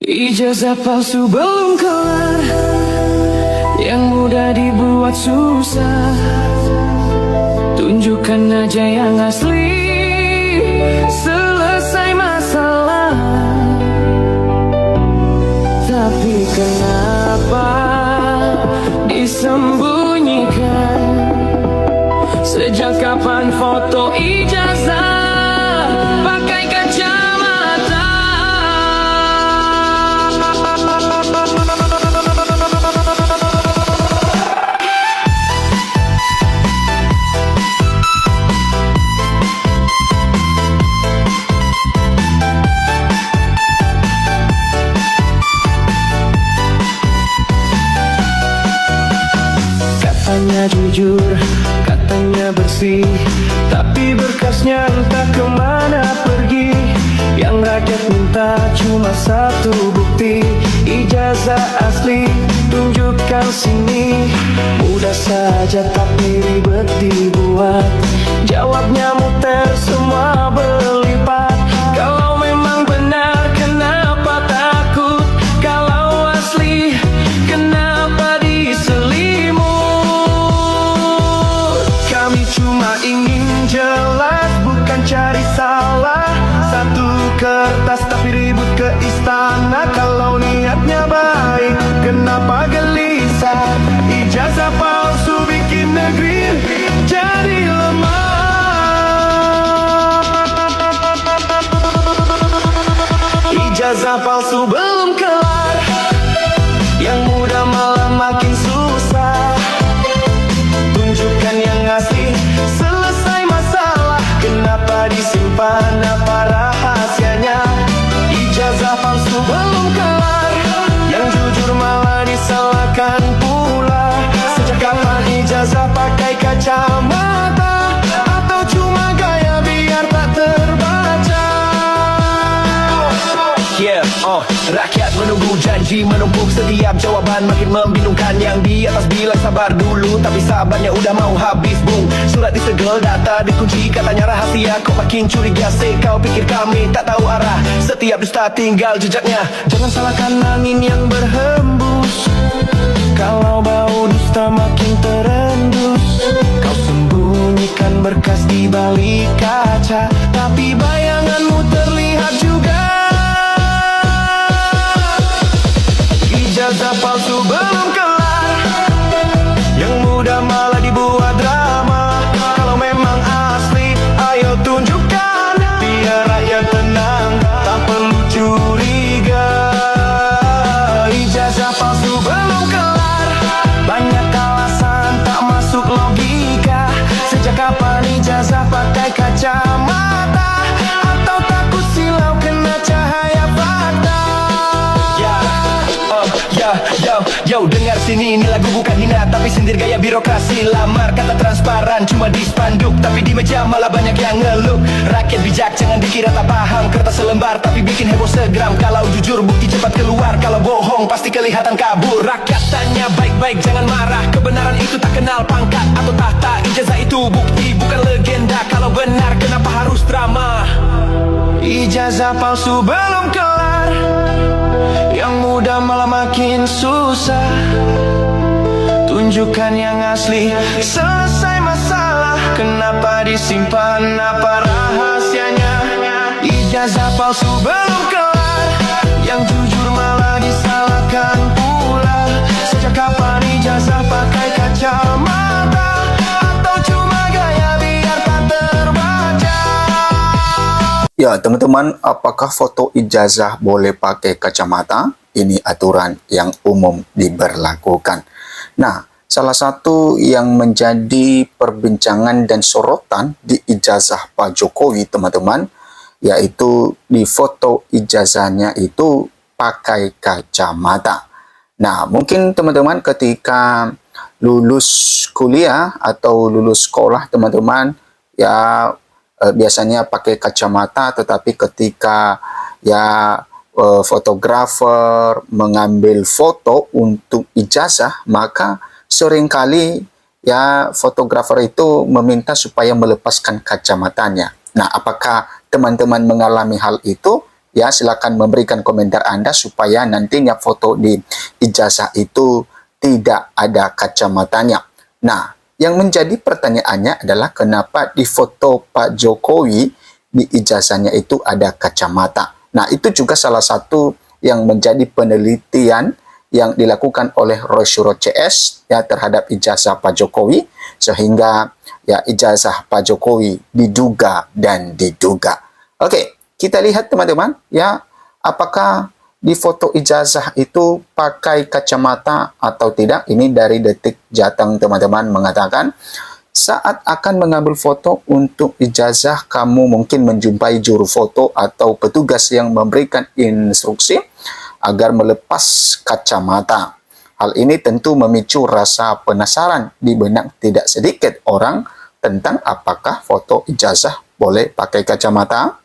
Ijazah palsu belum kelar, yang mudah dibuat susah. Tunjukkan aja yang asli, selesai masalah. Tapi kenapa disembunyikan? Sejak kapan foto ijazah pakai kacamata? Katanya jujur, katanya bersih, tapi berkasnya entah kemana pergi. Yang rakyat minta cuma satu bukti, ijazah asli, tunjukkan sini. Mudah saja tapi ribet dibuat, jawabnya muter semua berlipat. Kalau memang benar kenapa takut? Kalau asli kenapa diselimut? Kami cuma ingin jelas, bukan cari salah. Satu kertas tapi ribut ke istana. Kalau niatnya baik, kenapa gelisah? Ijazah palsu bikin negeri jadi lemah. Ijazah palsu belum kelar, yang mudah malah makin susah. Tunjukkan yang asli, selesai masalah. Kenapa disimpan, apa rahasianya? Ijazah palsu belum kelar, yang jujur malah disalahkan pula. Sejak kapan ijazah pakai kacamata? Atau cuma gaya biar tak terbaca? Rakyat menunggu janji, menumpuk setiap jawaban. Makin membingungkan yang di atas bilang sabar dulu, tapi sabarnya udah mau habis bung. Surat disegel, data dikunci, katanya rahasia. Kok makin curiga sih, kau pikir kami tak tahu arah? Setiap dusta tinggal jejaknya. Jangan salahkan angin yang berhembus, kalau bau dusta makin terendus. Kau sembunyikan berkas di balik kaca, tapi bayanganmu terlihat juga. Ijazah palsu belum kelar, yang mudah malah dibuat drama. Kalau memang asli, ayo tunjukkan, biar rakyat tenang, tak perlu curiga. Ijazah palsu belum kelar, banyak alasan tak masuk logika. Sejak kapan ijazah pakai kacamata? Atau takut silau kena cahaya fakta? Yo, dengar sini, ini lagu bukan hina, tapi sindir gaya birokrasi. Lamar kata transparan, cuma di spanduk, tapi di meja malah banyak yang ngeluh. Rakyat bijak, jangan dikira tak paham. Kertas selembar, tapi bikin heboh segram. Kalau jujur, bukti cepat keluar. Kalau bohong, pasti kelihatan kabur. Rakyat tanya baik-baik, jangan marah. Kebenaran itu tak kenal pangkat atau tahta. Ijazah itu bukti, bukan legenda. Kalau benar, kenapa harus drama? Ijazah palsu belum kelar, yang mudah malah makin susah. Tunjukkan yang asli, selesai masalah. Kenapa disimpan, apa rahasianya? Ijazah palsu belum kelar, yang jujur malah disalahkan pula. Sejak kapan ijazah pakai kacamata? Atau cuma gaya biar tak terbaca? Ya, teman-teman, apakah foto ijazah boleh pakai kacamata? Ini aturan yang umum diberlakukan. Nah, salah satu yang menjadi perbincangan dan sorotan di ijazah Pak Jokowi, teman-teman, yaitu di foto ijazahnya itu pakai kacamata. Nah, mungkin teman-teman ketika lulus kuliah atau lulus sekolah, teman-teman, ya biasanya pakai kacamata, tetapi ketika ya fotografer mengambil foto untuk ijazah, maka seringkali ya fotografer itu meminta supaya melepaskan kacamatanya. Nah, apakah teman-teman mengalami hal itu? Ya, silakan memberikan komentar Anda supaya nantinya foto di ijazah itu tidak ada kacamatanya. Nah, yang menjadi pertanyaannya adalah kenapa di foto Pak Jokowi di ijazahnya itu ada kacamata. Nah, itu juga salah satu yang menjadi penelitian yang dilakukan oleh Roy Suryo CS ya terhadap ijazah Pak Jokowi, sehingga ya ijazah Pak Jokowi diduga dan diduga. Oke, kita lihat teman-teman ya, apakah di foto ijazah itu pakai kacamata atau tidak. Ini dari Detik Jateng teman-teman mengatakan, saat akan mengambil foto untuk ijazah, kamu mungkin menjumpai juru foto atau petugas yang memberikan instruksi agar melepas kacamata. Hal ini tentu memicu rasa penasaran di benak tidak sedikit orang tentang apakah foto ijazah boleh pakai kacamata.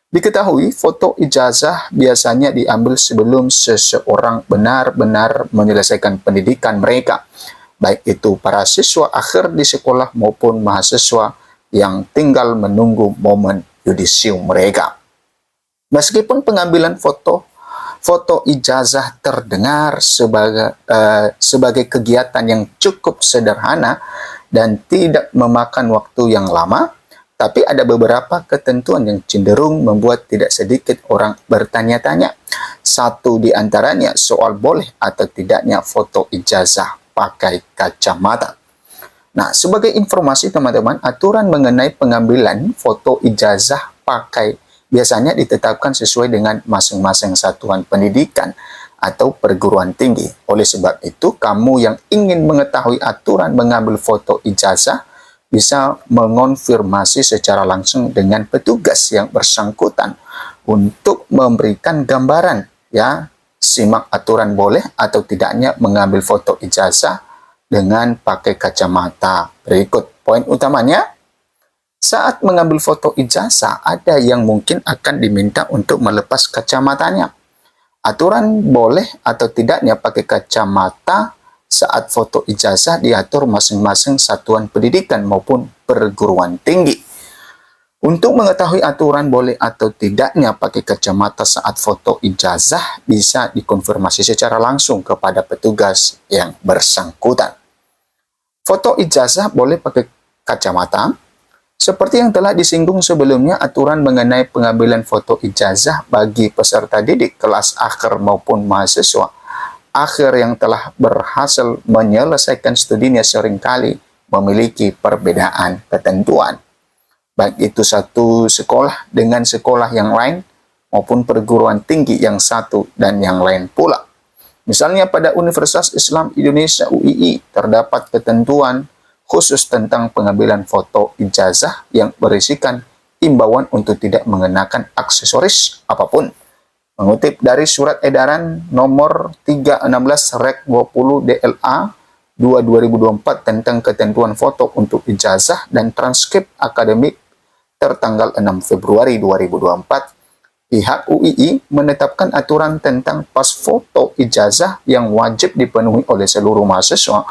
Diketahui foto ijazah biasanya diambil sebelum seseorang benar-benar menyelesaikan pendidikan mereka, baik itu para siswa akhir di sekolah maupun mahasiswa yang tinggal menunggu momen yudisium mereka. Meskipun pengambilan foto ijazah terdengar sebagai kegiatan yang cukup sederhana dan tidak memakan waktu yang lama, tapi ada beberapa ketentuan yang cenderung membuat tidak sedikit orang bertanya-tanya. Satu di antaranya soal boleh atau tidaknya foto ijazah pakai kacamata. Nah, sebagai informasi teman-teman, aturan mengenai pengambilan foto ijazah pakai biasanya ditetapkan sesuai dengan masing-masing satuan pendidikan atau perguruan tinggi. Oleh sebab itu, kamu yang ingin mengetahui aturan mengambil foto ijazah bisa mengonfirmasi secara langsung dengan petugas yang bersangkutan untuk memberikan gambaran ya. Simak aturan boleh atau tidaknya mengambil foto ijazah dengan pakai kacamata. Berikut poin utamanya. Saat mengambil foto ijazah, ada yang mungkin akan diminta untuk melepas kacamatanya. Aturan boleh atau tidaknya pakai kacamata saat foto ijazah diatur masing-masing satuan pendidikan maupun perguruan tinggi. Untuk mengetahui aturan boleh atau tidaknya pakai kacamata saat foto ijazah bisa dikonfirmasi secara langsung kepada petugas yang bersangkutan. Foto ijazah boleh pakai kacamata. Seperti yang telah disinggung sebelumnya, aturan mengenai pengambilan foto ijazah bagi peserta didik kelas akhir maupun mahasiswa akhir yang telah berhasil menyelesaikan studinya seringkali memiliki perbedaan ketentuan. Baik itu satu sekolah dengan sekolah yang lain maupun perguruan tinggi yang satu dan yang lain pula. Misalnya pada Universitas Islam Indonesia UII terdapat ketentuan khusus tentang pengambilan foto ijazah yang berisikan imbauan untuk tidak mengenakan aksesoris apapun. Mengutip dari Surat Edaran Nomor 316 Rek 20 DLA 2/2024 tentang ketentuan foto untuk ijazah dan transkrip akademik tertanggal 6 Februari 2024, pihak UII menetapkan aturan tentang pas foto ijazah yang wajib dipenuhi oleh seluruh mahasiswa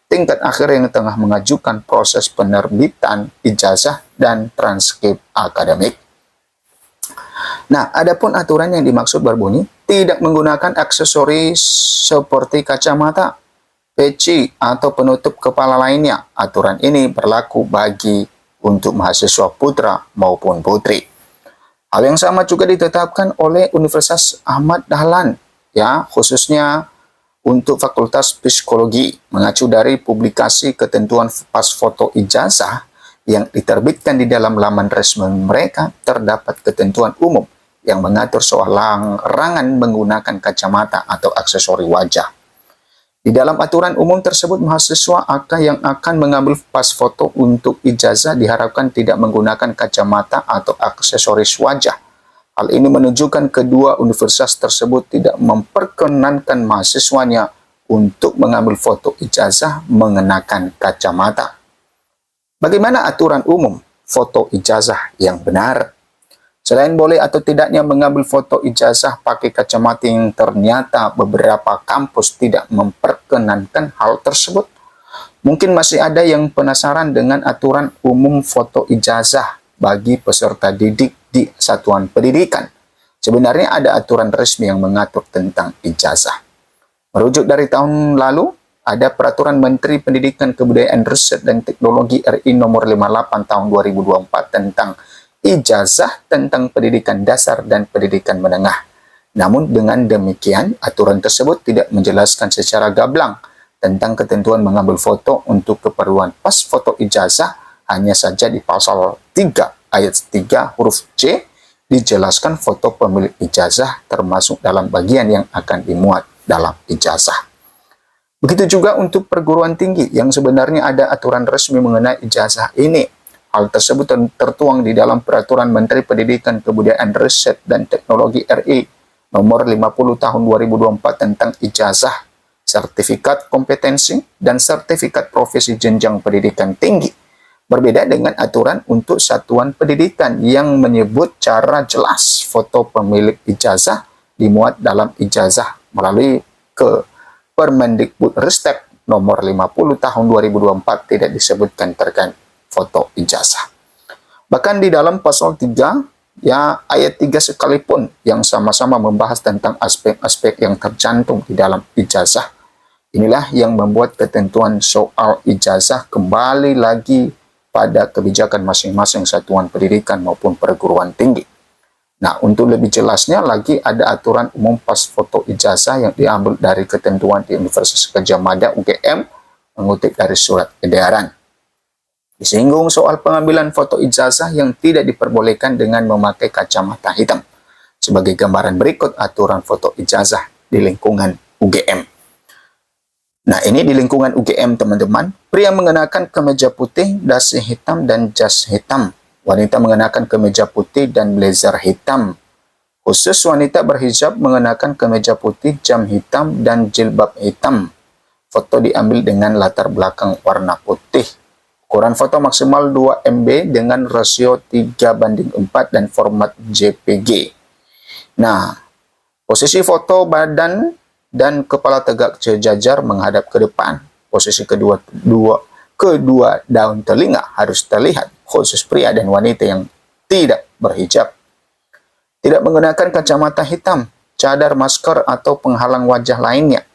tingkat akhir yang tengah mengajukan proses penerbitan ijazah dan transkrip akademik. Nah, adapun aturan yang dimaksud berbunyi tidak menggunakan aksesoris seperti kacamata, peci, atau penutup kepala lainnya. Aturan ini berlaku bagi untuk mahasiswa putra maupun putri. Hal yang sama juga ditetapkan oleh Universitas Ahmad Dahlan, ya, khususnya untuk Fakultas Psikologi, mengacu dari publikasi ketentuan pas foto ijazah yang diterbitkan di dalam laman resmi mereka, terdapat ketentuan umum yang mengatur soal larangan menggunakan kacamata atau aksesori wajah. Di dalam aturan umum tersebut, mahasiswa yang akan mengambil pas foto untuk ijazah diharapkan tidak menggunakan kacamata atau aksesoris wajah. Hal ini menunjukkan kedua universitas tersebut tidak memperkenankan mahasiswanya untuk mengambil foto ijazah mengenakan kacamata. Bagaimana aturan umum foto ijazah yang benar? Selain boleh atau tidaknya mengambil foto ijazah pakai kacamata yang ternyata beberapa kampus tidak memperkenankan hal tersebut, mungkin masih ada yang penasaran dengan aturan umum foto ijazah bagi peserta didik di satuan pendidikan. Sebenarnya ada aturan resmi yang mengatur tentang ijazah. Merujuk dari tahun lalu, ada Peraturan Menteri Pendidikan Kebudayaan Riset dan Teknologi RI nomor 58 tahun 2024 tentang ijazah tentang pendidikan dasar dan pendidikan menengah. Namun dengan demikian, aturan tersebut tidak menjelaskan secara gamblang tentang ketentuan mengambil foto untuk keperluan pas foto ijazah. Hanya saja di pasal 3 ayat 3 huruf C dijelaskan foto pemilik ijazah termasuk dalam bagian yang akan dimuat dalam ijazah. Begitu juga untuk perguruan tinggi yang sebenarnya ada aturan resmi mengenai ijazah ini. Hal tersebut tertuang di dalam Peraturan Menteri Pendidikan Kebudayaan Riset dan Teknologi RI nomor 50 tahun 2024 tentang ijazah, sertifikat kompetensi, dan sertifikat profesi jenjang pendidikan tinggi. Berbeda dengan aturan untuk satuan pendidikan yang menyebut cara jelas foto pemilik ijazah dimuat dalam ijazah melalui ke Permendikbudristek nomor 50 tahun 2024 tidak disebutkan terkait foto ijazah. Bahkan di dalam pasal 3 ya ayat 3 sekalipun yang sama-sama membahas tentang aspek-aspek yang tercantum di dalam ijazah. Inilah yang membuat ketentuan soal ijazah kembali lagi pada kebijakan masing-masing satuan pendidikan maupun perguruan tinggi. Nah, untuk lebih jelasnya lagi ada aturan umum pas foto ijazah yang diambil dari ketentuan di Universitas Gadjah Mada UGM mengutip dari surat edaran. Disinggung soal pengambilan foto ijazah yang tidak diperbolehkan dengan memakai kacamata hitam. Sebagai gambaran berikut aturan foto ijazah di lingkungan UGM. Nah, ini di lingkungan UGM, teman-teman. Pria mengenakan kemeja putih, dasi hitam, dan jas hitam. Wanita mengenakan kemeja putih dan blazer hitam. Khusus wanita berhijab mengenakan kemeja putih, jam hitam, dan jilbab hitam. Foto diambil dengan latar belakang warna putih. Ukuran foto maksimal 2 MB dengan rasio 3:4 dan format JPG. Nah, posisi foto badan dan kepala tegak sejajar menghadap ke depan. Posisi kedua daun telinga harus terlihat, khusus pria dan wanita yang tidak berhijab. Tidak menggunakan kacamata hitam, cadar, masker, atau penghalang wajah lainnya.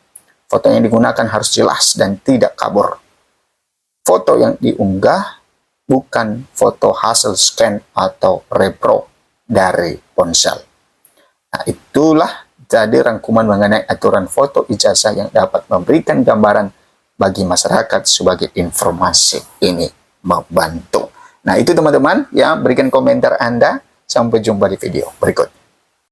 Foto yang digunakan harus jelas dan tidak kabur. Foto yang diunggah bukan foto hasil scan atau repro dari ponsel. Nah, itulah jadi rangkuman mengenai aturan foto ijazah yang dapat memberikan gambaran bagi masyarakat sebagai informasi ini membantu. Nah, itu teman-teman ya, berikan komentar Anda. Sampai jumpa di video berikut.